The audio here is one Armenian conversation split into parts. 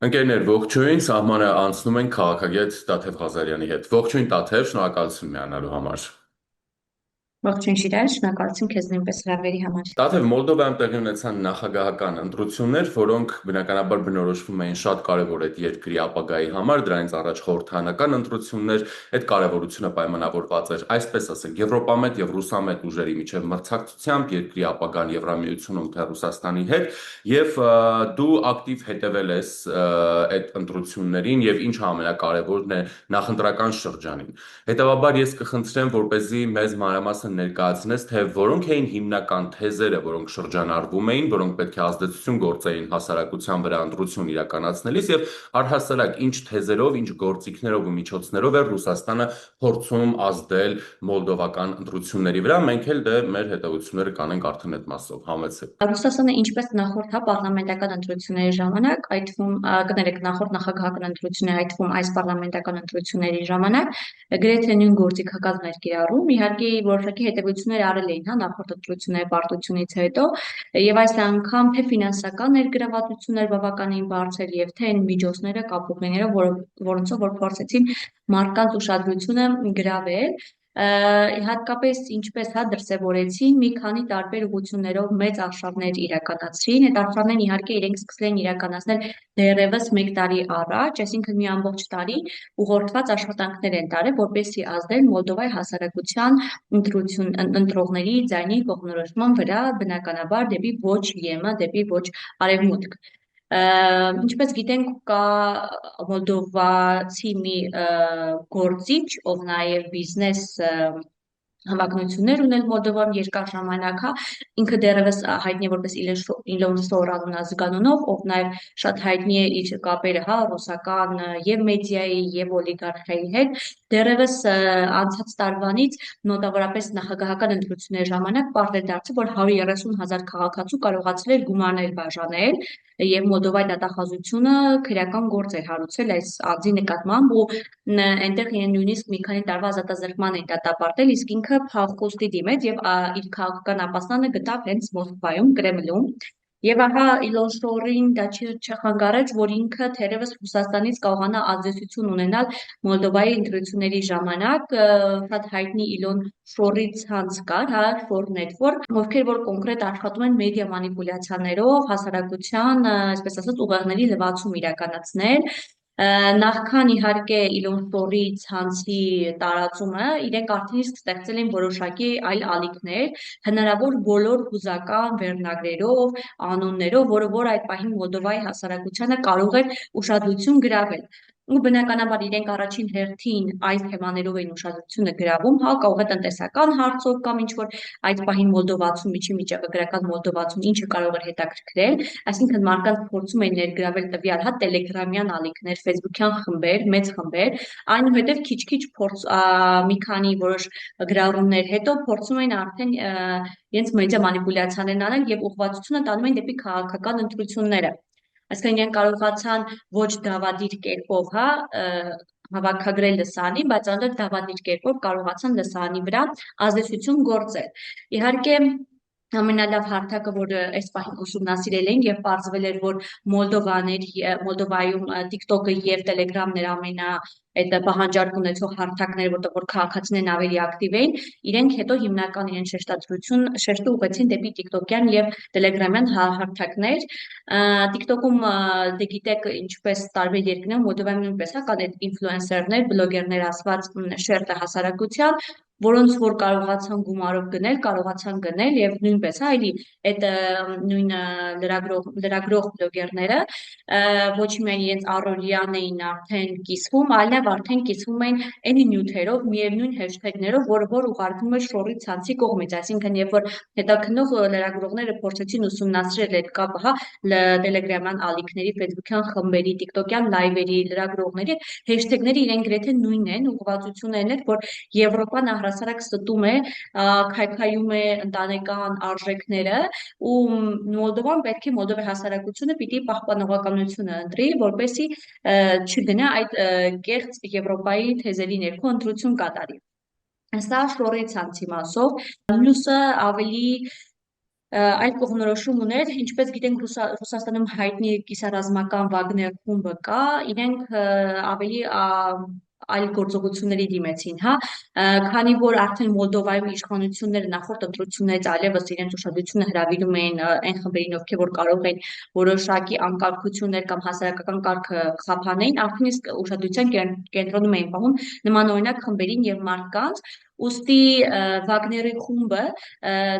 Ընկերներ, ողջույն, սահմանը անցնում ենք քաղաքագետ Տաթև Ղազարյանի հետ։ Ողջույն Տաթև, շնորհակալություն միանալու համար։ Ողջույն Շիրայր, շնորհակալություն քեզ նույնպես հրավերի համար։ Տաթև Մոլդովայում տեղի ունեցան նախագահական ընտրություններ, որոնք բնականաբար բնորոշվում էին շատ կարևոր այդ երկրի ապագայի համար, դրանից առաջ խորհրդարանական ընտրություններ, այդ կարևորությունը պայմանավորված էր, այսպես ասենք, Եվրոպամետ եւ Ռուսամետ ուժերի միջև մրցակցությամբ երկրի ապագան Եվրամիությունում թե Ռուսաստանի հետ, եւ դու ակտիվ հետևել ես այդ ընտրություններին եւ ինչը ամենակարևորն է նախընտրական շրջանին։ Հետևաբար ես կխնդրեմ, որպեսզի մեզ մանրամասն ներկայացնես, թե որոնք էին հիմնական թեզերը, որոնք շրջանառվում էին, որոնք պետք է ազդեցություն գործեին հասարակության վրա ընտրություն իրականացնելիս եւ առհասարակ ինչ թեզերով, ինչ գործիքներով ու միջոցներով է Ռուսաստանը փորձում ազդել մոլդովական ընտրությունների վրա։ Մենք էլ դե մեր հետևությունները կանենք արդեն այդ մասով։ Համեցեք։ Ռուսաստանը ինչպես նախորդ պարլամենտական ընտրությունների ժամանակ, այդ թվում կներեք նախորդ նախագահական ընտրությունների, այդ թվում այս պարլամենտական ընտրությունների ժամանակ գրեթե նույն գործիքակազմն էր կիրառում։ Իհարկե որոշակի հետևություններ արել էին, նախորդ ընտրությունների պարտությունից հետո, եւ այս անգամ թե ֆինանսական ներգրավվածություն էր բավականին բարձր եւ թե այն միջոցները կապուկներով, որոնցով որ փորձեցին մարդկանց ուշադրությունը գրավել, հատկապես ինչպես դրսևորեցին մի քանի տարբեր ուղղություններով մեծ արշավներ իրականացրին։ Այդ արշավներն իհարկե իրենք սկսել են իրականացնել դեռևս 1 տարի առաջ, այսինքն մի ամբողջ տարի ուղղորդված աշխատանքներ են տարել, որպեսզի ազդեն Մոլդովայի հասարակության ընտրողների ձայնի կողմնորոշման վրա, բնականաբար դեպի ոչ ԵՄ, դեպի ոչ արևմուտք։ Ինչպես գիտենք, կա մոլդովացի մի գործիչ, ով նաև բիզնես հավակնություններ ունել Մոլդովայում երկար ժամանակ, ինքը դեռևս հայտնի է որպես Իլոն Սորան ազգանունով, ով նաև շատ հայտնի է իր կապերը, ռուսական եւ մեդիայի եւ օլիգարխիայի հետ, դեռևս անցած տարվանից նոտավորապես նախագահական ընտրությունների ժամանակ պարզ էր դարձել, որ 130,000 քաղաքացու կարողացել էր գումարներ բաժանել եւ Մոլդովայի դատախազությունը քրեական գործ էր հարուցել այս անձի նկատմամբ ու այնտեղ իրեն նույնիսկ մի քանի տարվա ազատազրկման են դատապարտել, իսկ ինքը փախուստի դիմեց եւ իր քաղաքական ապաստանը գտավ հենց Մոսկվայում, Կրեմլում։ Եվ ահա Իլոն Շորին դա չխանգարեց, որ ինքը թերևս Ռուսաստանից կարողանա ազդեցություն ունենալ Մոլդովայի ընտրությունների ժամանակ, շատ հայտնի Իլոն Շորի ցանց կար, Շոր Network, ովքեր որ կոնկրետ աշխատում են մեդիա մանիպուլյացիաներով հասարակության, այսպես ասած, ուղեղների լվացում իրականացնել։ Նախքան իհարկե Իլոն Շորի ցանցի տարածումը, իրենք արդեն իսկ ստեղծել են որոշակի այլ ալիքներ, հնարավոր բոլոր հուզական վերնագրերով, անուններով, որ այդ պահին Մոլդովայի հասարակությանը կարող էր ուշադրություն գրավել։ Ու բնականաբար իրենք առաջին հերթին այս թեմաներով էին ուշադրությունը գրավում, կարող է տնտեսական հարցով կամ ինչ որ այդ պահին Մոլդովացուն, միջին վիճակագրական Մոլդովացուն ինչը կարող էր հետաքրքրել, այսինքն մարդկանց փորձում էին ներգրավել տվյալ տելեգրամյան ալիքներ, ֆեյսբուքյան խմբեր, մեծ խմբեր, այնուհետև քիչ-քիչ մի քանի որոշ գրառումներ հետո փորձում էին արդեն իրենց մեդիա մանիպուլյացիաներն անել եւ ուղղվածությունը տանում են դեպի քաղաքական ընտրությունները։ Այսինքն իրենք կարողացան ոչ դավադիր կերպով, հավաքագրել լսարանի, բայց այնուհետև դավադիր կերպով կարողացան լսարանի վրա ազդեցություն գործել։ Իհարկե ամենալավ հարթակը, որ այս պահին ուսումնասիրել էին եւ պարզվել էր, որ Մոլդովայում TikTok-ը եւ Telegram-ն էր այդ պահանջարկ ունեցող հարթակները, որտեղ որ քաղաքացիներն ավելի ակտիվ էին, իրենք հետո հիմնական իրեն շեշտը ուղղեցին դեպի TikTok-յան եւ Telegram-յան հարթակներ։ TikTok-ում դե գիտեք ինչպես տարբեր երկրներում Մոլդովայում նույնպես կան այդ ինֆլուենսերներ, բլոգերներ ասված շերտը հասարակության, որոնց որ կարողացան գումարով գնել, կարողացան գնել եւ նույնպես էլի այդ նույն լրագրող բլոգերները ոչ միայն իրենց առօրյան էին արդեն կիսվում, այլև արդեն կիսվում էին any նյութերով, միևնույն հեշթեգներով, որ ուղարկվում էր շորի ցանցի կողմից, այսինքն երբ որ հետաքնող լրագրողները փորձեցին ուսումնասիրել այդ կապը, Telegram-յան ալիքների, Facebook-յան խմբերի, TikTok-յան լայվերի, լրագրողների հեշթեգները իրեն գրեթե նույնն են, ուղղվածություններն են, որ Եվրոպան առհասարակ ստում է, քայքայում է ընտանեկան արժեքները ու Մոլդովան պետք է Մոլդովայի հասարակությունը պիտի պահպանողականությունը ընտրի, որպեսզի չգնա այդ կեղծ Եվրոպայի թեզերի ներքո ընտրություն կատարի։ Սա շորի ցանցի մասով, մյուսը ավելի Այդ կողմնորոշում ուներ, ինչպես գիտենք, Ռուսաստանում հայտնի կիսառազմական Վագներ խումբը կա, իրենք ավելի այլ գործողությունների դիմեցին, հա, քանի որ արդեն Մոլդովայում իշխանությունները նախորդ ընտրություններից այլևս իրենց ուշադրությունը հրավիրում էին այն խմբերին, ովքեր որ կարող են որոշակի անկարգություններ կամ հասարակական կարգը խափանեին, արդեն իսկ ուշադրության կենտրոնում էին պահում նմանօրինակ խմբերին եւ մարդկանց, ուստի Վագների խումբը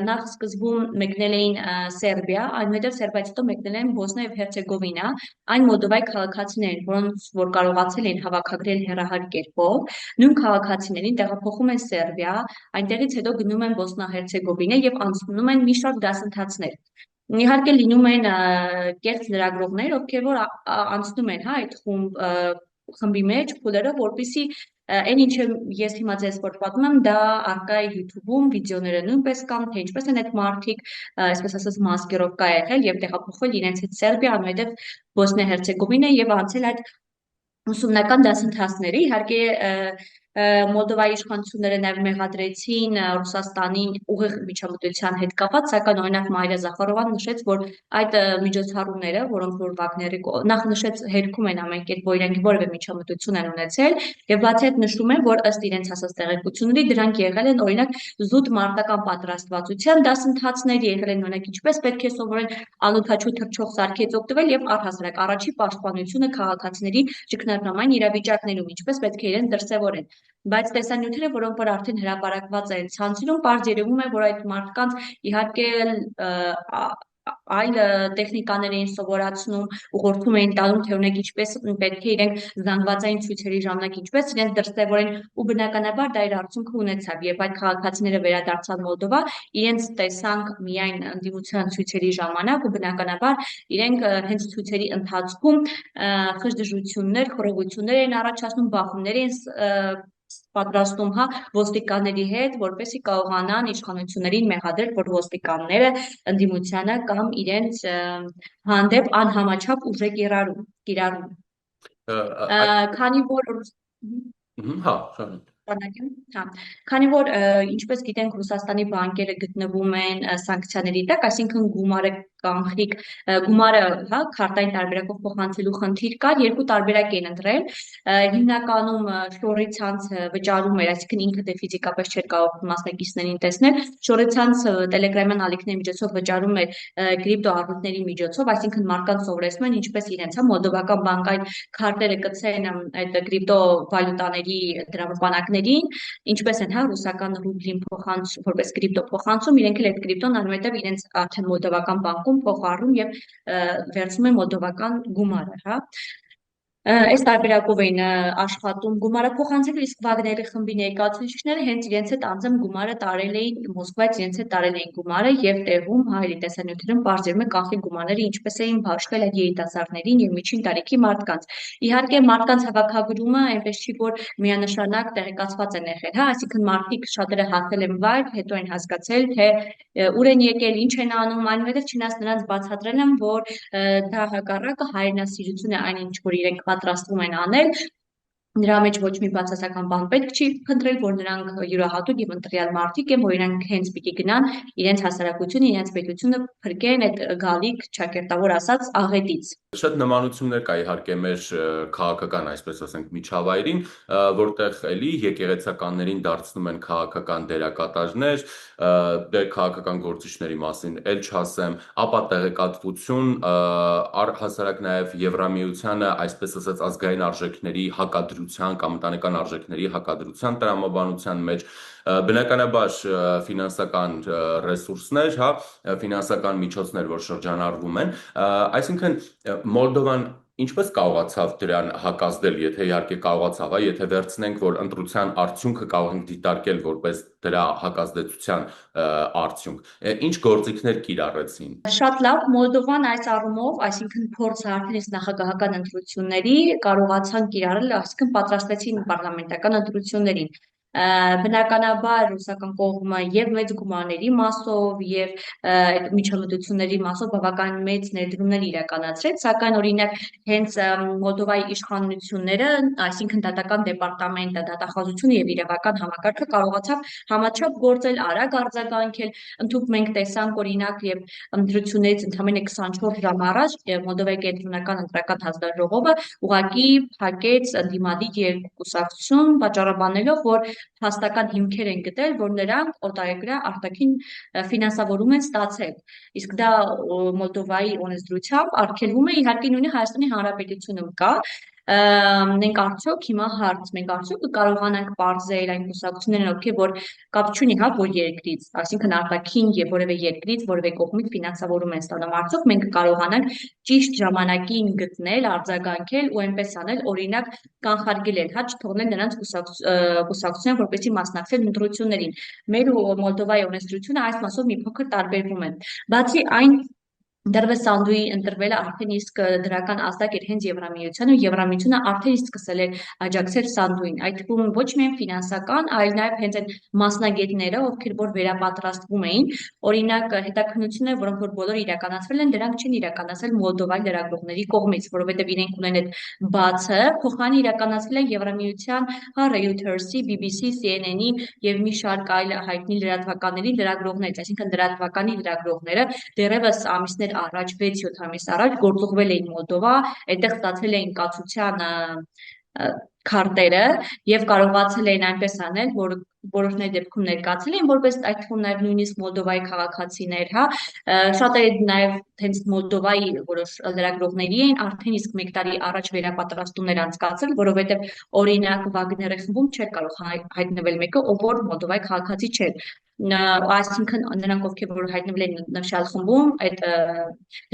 նախ սկզբում մեկնել էին Սերբիա, այնուհետև Սերբիայից հետո մեկնել են Բոսնիա եւ Հերցեգովինա, այն Մոլդովայի քաղաքացիներին, որոնց որ կարողացել են հավաքագրել հեռահար կերպով, նույն քաղաքացիներին տեղափոխում են Սերբիա, այնտեղից հետո գնում են Բոսնա-Հերցեգովինա եւ անցնում են մի շարք դասընթացներ։ Իհարկե լինում են կեղծ լրագրողներ, ովքեր որ անցնում են, հա, այդ խմբի մեջ փուլերը, որպեսզի այն ինչը ես հիմա ձեզ որ պատմում եմ, դա արկա է YouTube-ում, վիդեոները նույնպես կան, թե ինչպես են այդ մարդիկ, այսպես ասած, մասկիրովկա եղել եւ տեղափոխել իրենց հետ Սերբիա, անհետև Բոսնիա-Հերցեգովինա եւ անցել այդ ուսումնական դասընթացների, իհարկե Մոլդովայի իշխանությունները նաև մեղադրեցին Ռուսաստանին ուղիղ միջամտության հետ կապված, սակայն օրինակ Մարիա Զախարովան նշեց, որ այդ միջոցառումները, որոնք որ Վագների նախ նշեց հերքում են ամեն կերպ, որ իրենք որևէ միջամտություն են ունեցել, եւ բացի այդ նշում են, որ ըստ իրենց հասած տեղեկությունների դրանք եղել են օրինակ զուտ մարտական պատրաստվածության դասընթացներ, եղել են օրինակ ինչպես պետք է սովորեն անօդաչու թռչող սարքից օգտվել եւ առհասարակ առաջի պաշտպանությունը քաղաքացիների ճգնաժամային իրավիճակներում, ինչպես պետք է իրեն դրսևորեն։ Բայց տեսանյութերը, որոնք որ արդեն հրապարակված են ցանցերում, պարզ երևում է, որ այդ մարդկանց իհարկե այլ տեխնիկաներ էին սովորացնում, ուղղորդում էին տալում, թե օրինակ ինչպես պետք է իրենք զանգվածային ցույցերի ժամանակ ինչպես իրենց դրսևորեն ու բնականաբար դա իր արդյունքը ունեցավ եւ այդ քաղաքացիները վերադարձան Մոլդովա, իրենց տեսանք միայն ընդդիմության ցույցերի ժամանակ ու բնականաբար իրենք հենց ցույցերի ընթացքում խժդժություններ, խռովություններ են առաջացնում, բախումներ են պատրաստում, հա, ոստիկանների հետ, որպեսզի կարողանան իշխանություններին մեղադրել, որ ոստիկանները ընդդիմությանը կամ իրենց հանդեպ անհամաչափ ուժ է կիրառում։ Քանի որ Հա, շնորհակալ։ Հա, քանի որ ինչպես գիտենք Ռուսաստանի բանկերը գտնվում են սանկցիաների տակ, այսինքն գումարը կանխիկ գումարը, հա, քարտային տարբերակով փոխանցելու խնդիր կար, երկու տարբերակ են ընտրել, հիմնականում շորի ցանցը վճարում էր, այսինքն ինքը դե ֆիզիկապես չէր կարող մասնակիցներին տեսնել, շորի ցանցը տելեգրամյան ալիքների միջոցով վճարում էր կրիպտո առույթների միջոցով, այսինքն մարդկանց սովորեցնում են ինչպես իրենց, հա, մոլդովական բանկային քարտերը կցեն այդ կրիպտո վալյուտաների դրամապանակներին, ինչպես են հա ռուսական ռուբլին որպես կրիպտո փոխանցում, իրենք էլ այդ կրիպտոն այնուհետև իրենց արդեն մոլդովական բանկում փոխառում եւ վերցնում են մոլդովական գումարը, հա։ Այս տարբերակով էին աշխատում գումարը փոխանցել, իսկ Վագների խմբի ներկայացուցիչները հենց իրենց հետ անձամբ գումարը տարել էին Մոսկվայից իրենց հետ տարել էին գումարը եւ տեղում հայերի տեսանյութերում բարձրում է կանխիկ գումարները ինչպես էին բաշխել այդ երիտասարդներին եւ միջին տարիքի մարդկանց։ Իհարկե մարդկանց հավաքագրումը այնպես չի որ միանշանակ տեղեկացված են եղել, հա, այսինքն մարդիկ շատերը հասել են վայր, հետո են հասկացել թե ուր են եկել, ինչ են անում, այնուհետև չնայած նրանց բացատրել են, որ դա հակառակը հայրենասիրություն է այն ինչ որ իրենք պատրաստվում են անել, նրա մեջ ոչ մի բացասական բան պետք չի փնտրել, որ նրանք յուրահատուկ եւ ընտրյալ մարդիկ են, որ իրանք հենց պիտի գնան իրենց հասարակությունը, իրենց պետությունը փրկեն այդ գալիք, ճակերտավոր ասած, աղետից։ Շատ նմանություններ կա իհարկե մեր քաղաքական, այսպես ասենք, միջավայրին, որտեղ էլի եկեղեցականներին դարձնում են քաղաքական դերակատարներ, դեր քաղաքական գործիչների մասին էլ չասեմ, ապա տեղեկատվություն, առհասարակ նաև Եվրամիությանը, այսպես ասած, ազգային արժեքների հակադրության կամ ընտանեկան արժեքների հակադրության տրամաբանության մեջ բնականաբար ֆինանսական ռեսուրսներ, հա, ֆինանսական միջոցներ, որ շրջանառվում են, այսինքն Մոլդովան ինչպես կարողացավ դրան հակազդել, եթե իհարկե կարողացավ, եթե վերցնենք, որ ընտրության արդյունքը կարող ենք դիտարկել որպես դրա հակազդեցության արդյունք, ինչ գործիքներ կիրառեցին։ Շատ լավ, Մոլդովան այս առումով, այսինքն փորձը արդեն իսկ նախագահական ընտրությունների կարողացան կիրառել, այսինքն պատրաստվեցին պարլամենտական ընտրություններին։ Բնականաբար ռուսական կողմը եւ մեծ գումարների մասով եւ այդ միջամտությունների մասով բավական մեծ ներդրումներ իրականացրեց, սակայն օրինակ հենց Մոլդովայի իշխանությունները, այսինքն դատական դեպարտամենտը, դատախազությունը եւ իրավական համակարգը կարողացավ համաչափ գործել, արագ արձագանքել։ Ընդհուպ մենք տեսանք օրինակ եւ ընտրություններից ընդամենը 24 ժամ առաջ Մոլդովայի կենտրոնական ընտրական հանձնաժողովը ուղղակի փակեց ընդդիմադիր երկու կուսակցություն, պատճառաբանելով, որ փաստական հիմքեր են գտել, որ նրանք օտարերկրյա արտաքին ֆինանսավորում են ստացել։ Իսկ դա Մոլդովայի օրենսդրությամբ արգելվում է, իհարկե նույնը Հայաստանի Հանրապետությունում կա։ Մենք արդյոք հիմա հարց, մենք արդյոք կկարողանանք պարզել այն կուսակցություններին, ովքեր որ կապ չունի, հա, որ երկրից, այսինքն արտաքին եւ որևէ երկրից, որևէ կողմից ֆինանսավորում են ստանում, արդյոք մենք կկարողանանք ճիշտ ժամանակին գտնել, արձագանքել ու այնպես անել, օրինակ կանխարգելել, հա, չթողնել նրանց կուսակցության, որպեսզի մասնակցել ընտրություններին։ Մեր ու Մոլդովայի օրենսդրությունը այս մասով մի փոքր տարբերվում է։ Բացի այն դեռևս Սանդուի ընտրվելը արդեն իսկ դրական ազդակ էր հենց Եվրամիությանը, ու Եվրամիությունը արդեն իսկ սկսել էր աջակցել Սանդուին, այդ թվում ոչ միայն ֆինանսական, այլ նաև հենց այն մասնագետները, ովքեր որ վերապատրաստվում էին, օրինակ հետաքննությունները, որոնք որ բոլորը իրականացվել են, դրանք չեն իրականացել Մոլդովայի լրագրողների կողմից, որովհետև իրենք ունեն այդ բացը, փոխարենը իրականացվել են Եվրամիության, հա, Reuters-ի, BBC, CNN-ի եւ մի շարք այլ հայտնի լրատվականների լրագրողներից, այսինքն լրատվականի լրագրողները դեռևս ամիսներ առաջ, 6-7 ամիս առաջ գործուղվել էին Մոլդովա, այդտեղ ստացել էին կացության քարտերը եւ կարողացել էին այնպես անել, որ որոշների դեպքում ներկայացել են որպես այդ թվում նաև նույնիսկ Մոլդովայի քաղաքացիներ, հա, շատերը նաև հենց Մոլդովայի որոշ լրագրողների էին արդեն իսկ 1 տարի առաջ վերապատրաստումներ անցկացել, որովհետև օրինակ Վագների խմբում չէր կարող հայտնվել մեկը, ով որ Մոլդովայի քաղաքացի չէր։ Այսինքն նրանք ովքեր որ հայտնվել են նշյալ խմբում, այդ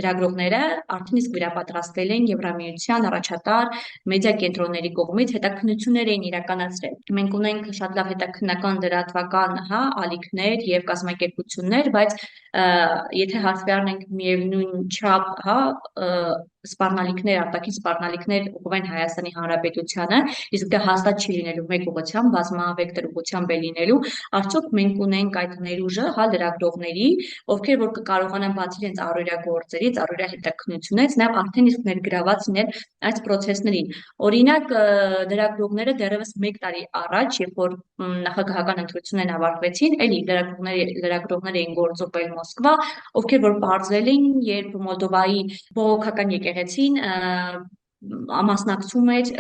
լրագրողները արդեն իսկ վերապատրաստվել են Եվրամիության առաջատար մեդիա կենտրոնների կողմից հետաքննություններ էին իրականացրել։ Մենք ունենք շատ լավ հետաքննական լրատվական, հա, ալիքներ եւ կազմակերպություններ, բայց եթե հաշվի առնենք միևնույն չափ, հա, սպառնալիքներ, արտաքին սպառնալիքներ ուղղվեն Հայաստանի Հանրապետությանը, իսկ դա հաստատ չի լինելու մեկ ուղղությամբ, բազմավեկտոր ուղղությամբ է լինելու, արդյոք մենք ունենք այդ ներուժը, հա, լրագրողների, ովքեր որ կկարողանան բացի իրենց առօրյա գործերից, առօրյա հետաքննությունից, նաև արդեն իսկ ներգրաված լինել այս process-ներին։ Օրինակ, լրագրողները դեռևս 1 տարի առաջ, երբ որ նախագահական ընտրություններն ավարտվեցին, էլի լրագրողներ էին գործողել Մոսկվա, ովքեր որ պարզվել էին, երբ Մոլդովայի բողոքական եկեղեցին մասնակցում էր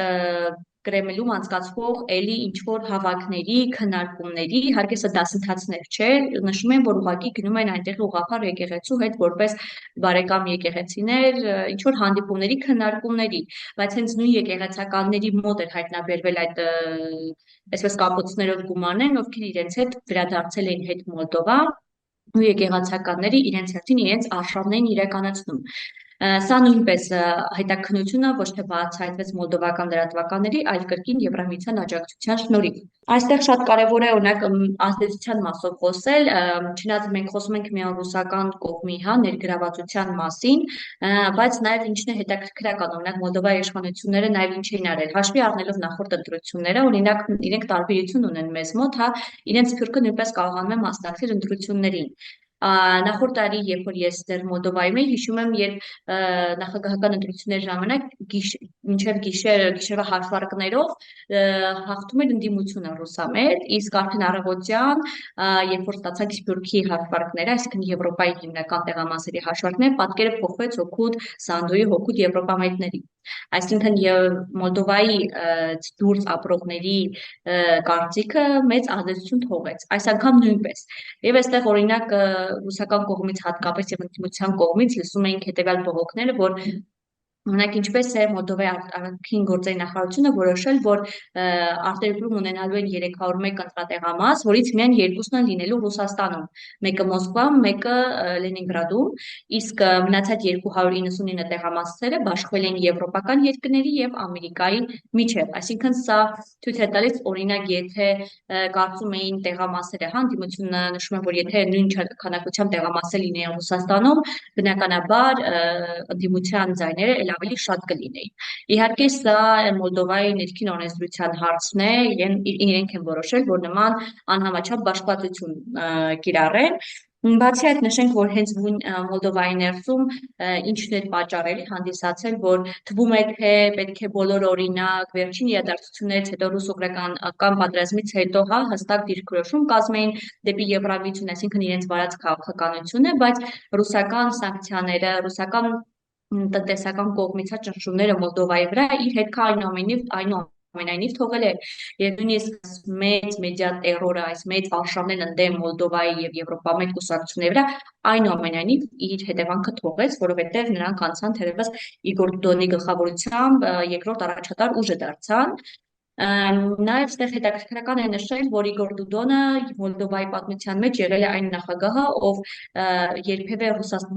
Կրեմլում անցկացվող էլի ինչ-որ հավաքների, քննարկումների, իհարկե սա դասընթացներ չէր, նշում են, որ ուղղակի գնում են այնտեղ ուղղափառ եկեղեցու հետ որպես բարեկամ եկեղեցիներ, ինչ-որ հանդիպումների, քննարկումների, բայց հենց նույն եկեղեցականների մոտ էր հայտնաբերվել այդ այսպես կապոցներով գումարներն, ովքեր իրենց հետ վերադարձել էին հետ Մոլդովա, ու եկեղեցականները իրենց հերթին իրենց արշավներն իրականացնում։ Սա նույնպես հետաքննությունը ոչ թե բացահայտվեց մոլդովական լրատվականների, այլ կրկին Եվրամիության աջակցության շնորհիվ։ Այստեղ շատ կարևոր է օրինակ ազդեցության մասով խոսել, չնայած մենք խոսում ենք միայն ռուսական կողմի, հա, ներգրավվածության մասին, բայց նաև ինչն է հետաքրքրական, օրինակ Մոլդովայի իշխանությունները նաև ինչ էին արել, հաշվի առնելով նախորդ ընտրությունները, օրինակ իրենք տարբերություն ունեն մեզ մոտ, հա, իրենց սփյուռքը նույնպես կարողանում է մասնակցել ընտրություններին։ Նախորդ տարի, երբ որ ես դեռ Մոլդովայում էի, հիշում եմ, երբ նախագահական ընտրությունների ժամանակ մինչև գիշերվա հաշվարկներով հաղթում էր ընդդիմությունը ռուսամետ, իսկ արդեն առավոտյան, երբ որ ստացանք Սփյուռքի հաշվարկները, այսինքն Եվրոպայի հիմնական տեղամասերի հաշվարկները, պատկերը փոխվեց հօգուտ Սանդոյի, հօգուտ եվրոպամետների։ Այսինքն Մոլդովայի դուրս ապրողների կարծիքը մեծ ազդեցություն թողեց։ Այս անգամ նույնպես։ Եվ այստեղ օրինակ ռուսական կողմից հատկապես եւ ընդդիմության կողմից լսում էինք հետեւյալ բողոքները, որ օրինակ ինչպես է Մոլդովայի արտաքին գործերի նախարարությունը որոշել, որ արտերկրում ունենալու են 301 ընտրատեղամաս, որից միայն 2-ն են լինելու Ռուսաստանում, մեկը Մոսկվայում, մեկը Լենինգրադում, իսկ մնացած 299 տեղամասերը բաշխվել են եվրոպական երկրների եւ Ամերիկայի միջև։ Այսինքն սա ցույց է տալիս, օրինակ, եթե կարծում էին տեղամասերը, հա, ընդդիմությունը նշում է, որ եթե նույն քանակությամբ տեղամասեր լինեին Ռուսաստանում, բնականաբար ընդդիմության ձայները ել ավելի շատ կլինեին։ Իհարկե, սա Մոլդովայի ներքին օրենսդրության հարցն է, իրենք են որոշել, որ նման անհամաչափ բաշխվածություն կիրառեն։ Բացի այդ նշենք, որ հենց Մոլդովայի ներսում ինչն էր պատճառել հանդիսացել, որ թվում է, թե պետք է բոլոր օրինակ վերջին իրադարձություններից հետո ռուս-ուկրաինական պատերազմից հետո հստակ դիրքորոշում կազմեին դեպի Եվրամիություն, այսինքն իրենց վարած քաղաքականությունը, բայց ռուսական սանկցիաները, ռուսական տնտեսական կողմից ճնշումները Մոլդովայի վրա իր հետքը այնուամենայնիվ թողել է եւ նույնիսկ մեծ մեդիա տերորը, այս մեծ արշավներն ընդդեմ Մոլդովայի եւ Եվրոպամետ կուսակցությունների վրա այնուամենայնիվ իր հետևանքը թողեց, որովհետեւ նրանք անցան թերևս Իգոր Դոդոնի գլխավորությամբ երկրորդ առաջատար ուժը դարձան։ Նաև այստեղ հետաքրքրական է նշել, որ Իգոր Դուդոնը Մոլդովայի պատմության մեջ եղել է այն նախագահը, ով երբևէ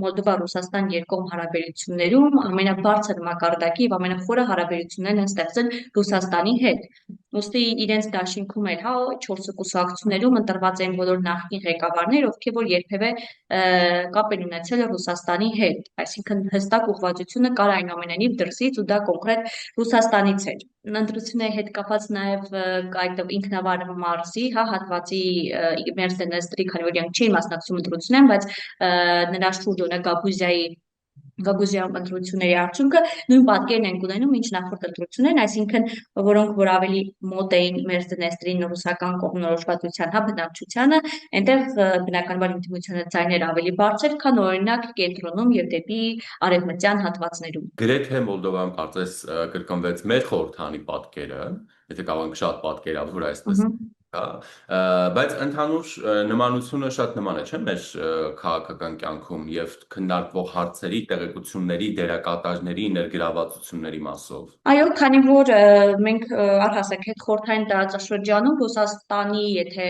Մոլդովա-Ռուսաստան երկկողմ հարաբերություններում ամենաբարձր մակարդակի եւ ամենախորը հարաբերություններն են ստեղծել Ռուսաստանի հետ։ Ոստի իրենց դաշինքում էլ 4 կուսակցություններում ընտրված են բոլոր նախկին ղեկավարներ, ովքեր որ երբևէ կապ են ունեցել Ռուսաստանի հետ, այսինքն հստակ ուղղվածությունը կար այնուամենայնիվ դրսից ու դա կոնկրետ Ռուսաստանից էր։ Ընտրությունների հետ կապված նաև այդ ինքնավար Մարսի, հատվածի Մերսենեստրի, քանի որ իրենք չէին մասնակցում ընտրություններին, բայց նրա շուրջ օրինակ Գագուզիան ընտրությունների արդյունքը նույն պատկերն են ունենում, ինչ նախորդ ընտրություններն, այսինքն որոնք որ ավելի մոտ էին Մերսենեստրին ռուսական կողմնորոշվածության, բնակչությանը, այնտեղ բնականաբար ինտիմությունը ձայներ ավելի բարձր, քան օրինակ կենտրոնում եւ դեպի արևմտյան հատվածներում։ Գրեթե Մոլդովայում կարծես կրկնվեց մեր խորհրդանի պատկերը, եթե կարող ենք շատ պատկերավոր այսպես հա, բայց ընդհանուր նմանությունը շատ նման է, չէ՞, մեր քաղաքական կյանքում եւ քննարկվող հարցերի, տեղեկությունների, դերակատարների, ներգրավվածությունների մասով։ Այո, քանի որ մենք առհասարակ հետ խորհրդային տարածաշրջանում Ռուսաստանի, եթե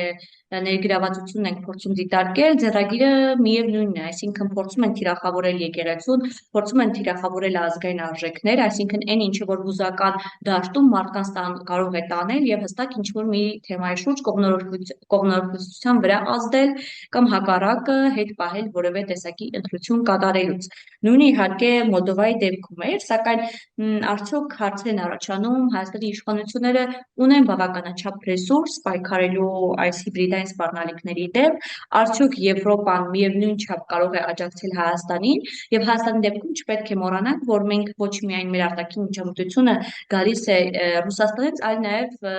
ներգրավվածությունն ենք փորձում դիտարկել, ձեռագիրը միևնույնն է, այսինքն փորձում են թիրախավորել եկեղեցուն, փորձում են թիրախավորել ազգային արժեքներ, այսինքն այն ինչը որ հուզական դաշտում մարդկանց կարող է տանել եւ հստակ ինչ որ մի թեմայի շուրջ կողմնորոշվածության վրա ազդել կամ հակառակը հետ պահել որևէ տեսակի ընտրություն կատարելուց։ Նույնը իհարկե Մոլդովայի դեպքում էր, սակայն արդյոք հարցեր են առաջանում Հայաստանի իշխանությունները ունեն բավականաչափ ռեսուրս պայքարելու այս հիբրիդային սպառնալիքների դեմ, արդյոք Եվրոպան միևնույն չափ կարող է աջակցել Հայաստանին եւ Հայաստանի դեպքում չպետք է մոռանանք, որ մենք ոչ միայն մեր արտաքին միջամտությունը գալիս է Ռուսաստանից, այլ նաեւ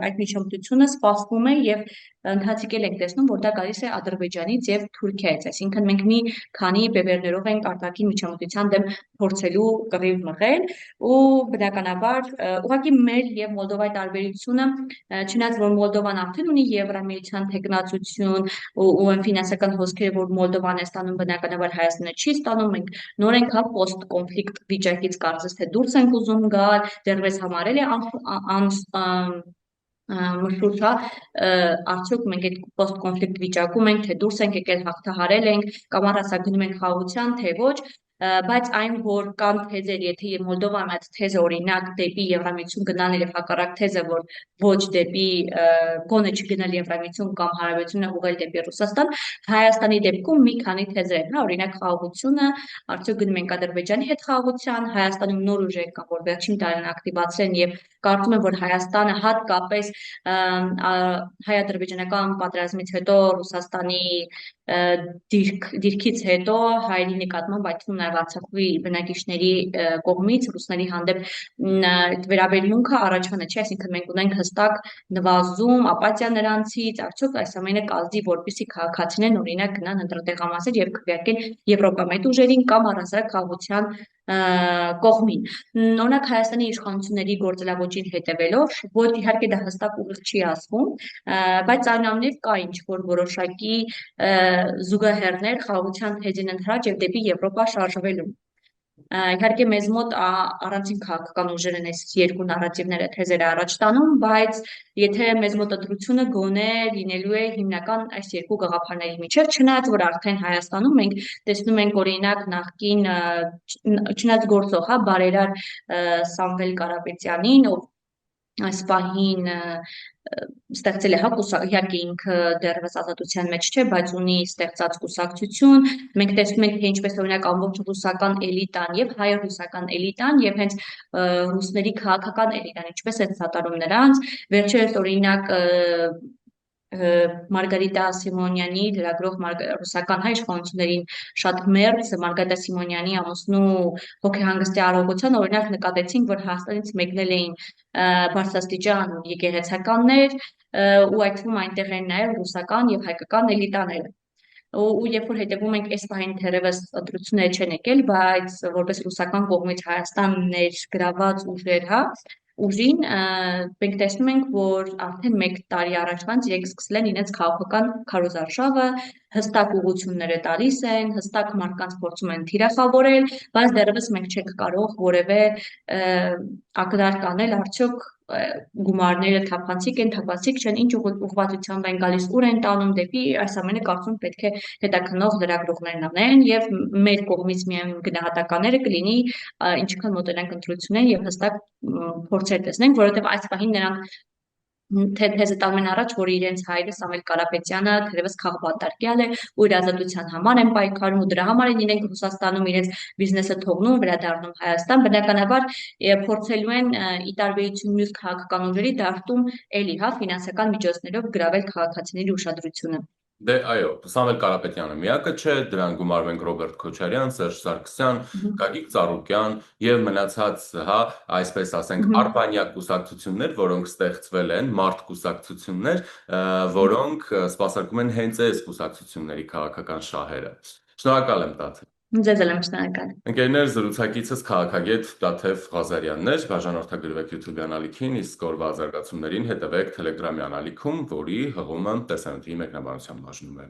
այդ միջամտությունը սպասվում է եւ ընթացիկ ենք տեսնում, որ դա գալիս է Ադրբեջանից եւ Թուրքիայից, այսինքն մենք մի քանի բևեռներով ենք արտաքին միջամտության դեմ փորձելու կռիվ մղել ու բնականաբար ուղղակի մեր եւ Մոլդովայի տարբերությունը չնայած որ Մոլդովան արդեն ունի Եվրամիության թեկնածություն ու այն ֆինանսական հոսքերը, որ Մոլդովան է ստանում, բնականաբար Հայաստանը չի ստանում, մենք նոր ենք post կոնֆլիկտ վիճակից կարծես թե դուրս ենք ուզում գալ, դեռևս համարել է մշուշ, արդյոք մենք այդ post կոնֆլիկտ վիճակում ենք, թե դուրս ենք եկել, հաղթահարել ենք, կամ առհասարակ գնում ենք խաղաղության, թե ոչ, բայց այն որ կան թեզեր, եթե Մոլդովան այդ թեզը օրինակ դեպի Եվրամիություն գնալն եւ հակառակ թեզը, որ ոչ դեպի գոնե չգնալ Եվրամիություն կամ հարաբերությունը ուղղել դեպի Ռուսաստան, Հայաստանի դեպքում մի քանի թեզեր են, օրինակ խաղաղությունը, արդյոք գնում ենք Ադրբեջանի հետ խաղաղության, Հայաստանում նոր ուժեր կան, որ վերջին տարին ակտիվացրեն եւ կարծում եմ, որ Հայաստանը հատկապես հայ-ադրբեջանական պատերազմից հետո Ռուսաստանի դիրքից հետո հայերի նկատմամբ այդ թվում նաև Արցախի բնակիչների կողմից ռուսների հանդեպ վերաբերմունքը առաջվան չէ, այսինքն մենք ունենք հստակ նվազում, ապաթիա նրանցից, արդյոք այս ամենը կազդի, որպեսզի քաղաքացիներն օրինակ գնան ընտրատեղամասեր եւ քվեարկեն Եվրոպամետ ուժերին կամ առհասարակ խաղաղության կողմին։ Օրինակ Հայաստանի իշխանությունների գործելավոճին հետևելով, ոչ իհարկե դա հստակ ուղիղ չի ասվում, բայց այնուամենայնիվ կա ինչ որ որոշակի զուգահեռներ խաղաղության թեզին ընդհանրած եւ դեպի Եվրոպա շարժվելու։ Իհարկե մեզ մոտ առանցին քաղաքական ուժեր են այս երկու նարատիվները թեզերը առաջ տանում, բայց եթե մեզ մոտ ընտրությունը գոնե լինելու է հիմնական այս երկու գաղափարների միջև, չնայած որ արդեն Հայաստանում մենք տեսնում ենք օրինակ նախկին չնայած գործող, բարերար Սամվել Կարապետյանին, ով այս պահին ստեղծել է, հա, իհարկե ինքը դեռևս ազատության մեջ չէ, բայց ունի ստեղծած կուսակցություն։ Մենք տեսնում ենք, թե ինչպես օրինակ ամբողջ ռուսական էլիտան եւ հայ-ռուսական էլիտան եւ հենց ռուսների քաղաքական էլիտան, ինչպես է սատարում նրանց։ Վերջերս օրինակ Մարգարիտա Սիմոնյանի լրագրող ռուսական հայ իշխանություններին շատ մերձ Մարգարիտա Սիմոնյանի ամուսնու հոգեհանգստի արարողության օրինակ նկատեցինք, որ Հայաստանից մեկնել էին բարձրաստիճան եկեղեցականներ ու այդ թվում այնտեղ են նաև ռուսական եւ հայկական էլիտաները։ Ու երբ որ հետևում ենք այս պահին թերևս ընտրությունները չեն եկել, բայց որպես ռուսական կողմից Հայաստան ներգրաված ուժեր, հա, ուժին մենք տեսնում ենք, որ արդեն 1 տարի առաջվանց իրենք սկսել են իրենց քաղաքական քարոզարշավը, հստակ ուղղությունները տալիս են, հստակ մարդկանց փորձում են թիրախավորել, բայց դեռևս մենք չենք կարող որևէ ակնարկ անել, արդյոք գումարները թափանցիկ չեն, ինչ ուղղվածությամբ են գալիս, ուր են տանում դեպի այս ամենը կարծում պետք է հետաքննող լրագրողներն անեն եւ մեր կողմից միայն գնահատականները կլինի ինչքան մոտենանք ընտրություններին եւ հստակ փորձեր տեսնենք, որովհետեւ այս պահին նրանք թեզը տալու են առաջ, որ իրենց հայրը Սամվել Կարապետյանը թերևս քաղբանտարկյալ է ու իր ազատության համար են պայքարում ու դրա համար են իրենք Ռուսաստանում իրենց բիզնեսը թողնում, վերադառնում Հայաստան, բնականաբար փորձելու են ի տարբերություն մյուս քաղաքական ուժերի դաշտում էլի, հա, ֆինանսական միջոցներով գրավել քաղաքացիների ուշադրությունը։ Դե այո, Սամվել Կարապետյանը միակը չէ, դրան գումարվենք Ռոբերտ Քոչարյան, Սերժ Սարգսյան, Գագիկ Ծառուկյան եւ մնացած, հա, այսպես ասենք, արբանյակ կուսակցություններ, որոնք ստեղծվել են, մարդ կուսակցություններ, որոնք սպասարկում են հենց այս կուսակցությունների քաղաքական շահերը։ Շնորհակալ եմ, Տաթև։ Ձեզ էլ եմ շնորհակալ։ Ընկերներ, զրուցակիցս քաղաքագետ Տաթև Ղազարյանն էր, բաժանորդագրվեք YouTube-յան ալիքին, իսկ օրվա զարգացումներին հետևեք Telegram-յան ալիքում, որի հղումը տեսանյութի մեկնաբանությամբ բաժնում է։